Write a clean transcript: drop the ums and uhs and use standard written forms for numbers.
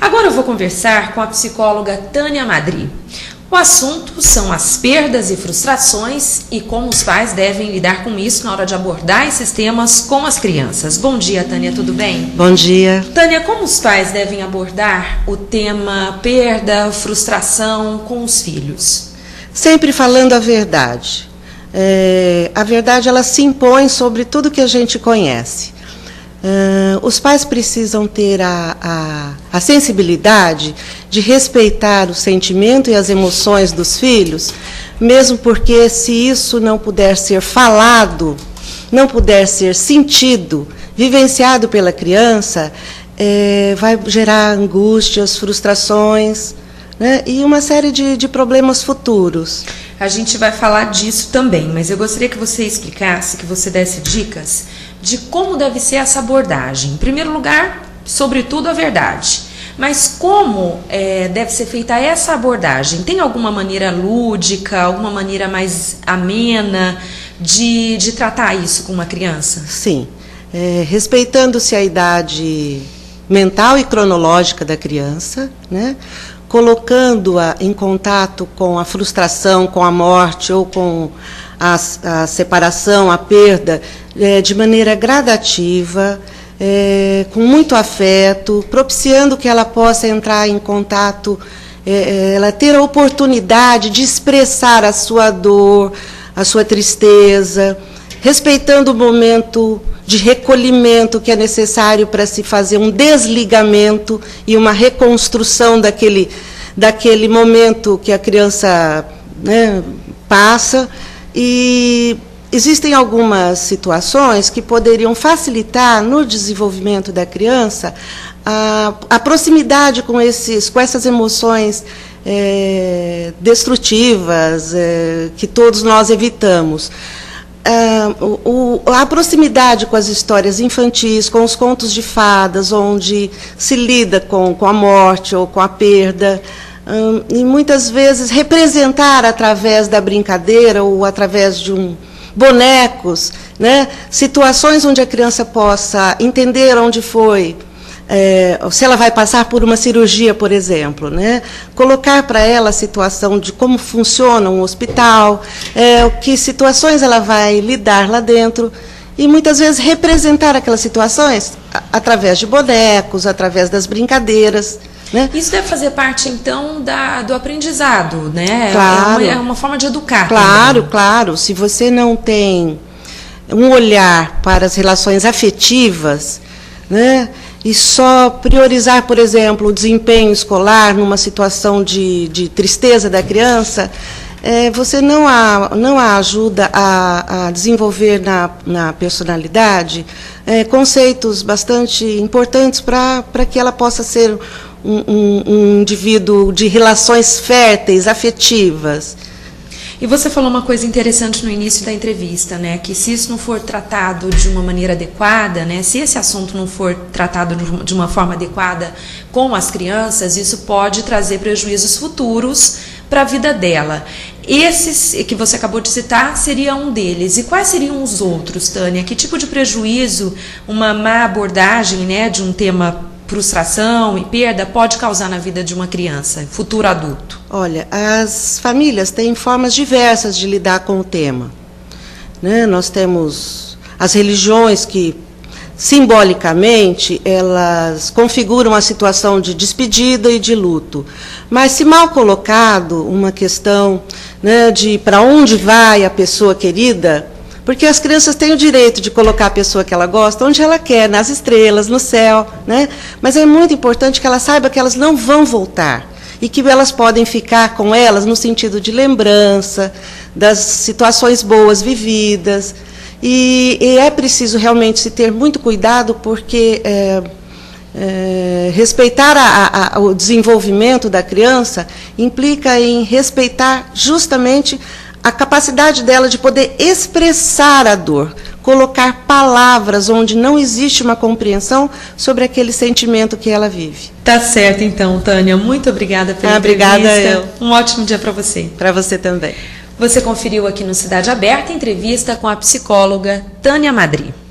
Agora eu vou conversar com a psicóloga Tânia Madri. O assunto são as perdas e frustrações e como os pais devem lidar com isso na hora de abordar esses temas com as crianças. Bom dia, Tânia, tudo bem? Bom dia. Tânia, como os pais devem abordar o tema perda, frustração com os filhos? Sempre falando a verdade. A verdade, ela se impõe sobre tudo que a gente conhece. Os pais precisam ter a sensibilidade de respeitar o sentimento e as emoções dos filhos, mesmo porque se isso não puder ser falado, não puder ser sentido, vivenciado pela criança, vai gerar angústias, frustrações, né, e uma série de problemas futuros. A gente vai falar disso também, mas eu gostaria que você explicasse, que você desse dicas de como deve ser essa abordagem. Em primeiro lugar, sobretudo a verdade. Mas como deve ser feita essa abordagem? Tem alguma maneira lúdica, alguma maneira mais amena de tratar isso com uma criança? Sim, respeitando-se a idade mental e cronológica da criança, né? Colocando-a em contato com a frustração, com a morte ou com a separação, a perda, de maneira gradativa, com muito afeto, propiciando que ela possa entrar em contato, ela ter a oportunidade de expressar a sua dor, a sua tristeza, respeitando o momento de recolhimento que é necessário para se fazer um desligamento e uma reconstrução daquele momento que a criança, né, passa. E existem algumas situações que poderiam facilitar no desenvolvimento da criança a proximidade com essas emoções destrutivas que todos nós evitamos. A proximidade com as histórias infantis, com os contos de fadas, onde se lida com a morte ou com a perda, e muitas vezes representar através da brincadeira ou através de bonecos, né, situações onde a criança possa entender onde foi, se ela vai passar por uma cirurgia, por exemplo, né, colocar para ela a situação de como funciona um hospital, que situações ela vai lidar lá dentro, e muitas vezes representar aquelas situações através de bonecos, através das brincadeiras, né? Isso deve fazer parte, então, do aprendizado, né? Claro. É uma forma de educar. Claro, também. Claro. Se você não tem um olhar para as relações afetivas, né, e só priorizar, por exemplo, o desempenho escolar numa situação de tristeza da criança, você não a ajuda a desenvolver na personalidade conceitos bastante importantes para que ela possa ser um indivíduo de relações férteis, afetivas. E você falou uma coisa interessante no início da entrevista, né? Que se isso não for tratado de uma maneira adequada, né? Se esse assunto não for tratado de uma forma adequada com as crianças, isso pode trazer prejuízos futuros para a vida dela. Esses que você acabou de citar seria um deles. E quais seriam os outros, Tânia? Que tipo de prejuízo uma má abordagem, né, de um tema frustração e perda pode causar na vida de uma criança, futuro adulto? Olha, as famílias têm formas diversas de lidar com o tema, né? Nós temos as religiões que, simbolicamente, elas configuram a situação de despedida e de luto. Mas, se mal colocado, uma questão, né, de para onde vai a pessoa querida, porque as crianças têm o direito de colocar a pessoa que ela gosta onde ela quer, nas estrelas, no céu, né? Mas é muito importante que ela saiba que elas não vão voltar e que elas podem ficar com elas no sentido de lembrança das situações boas vividas. E é preciso realmente se ter muito cuidado, porque respeitar o desenvolvimento da criança implica em respeitar justamente a capacidade dela de poder expressar a dor, colocar palavras onde não existe uma compreensão sobre aquele sentimento que ela vive. Tá certo, então, Tânia. Muito obrigada pela entrevista. Obrigada eu. Um ótimo dia para você. Para você também. Você conferiu aqui no Cidade Aberta a entrevista com a psicóloga Tânia Madri.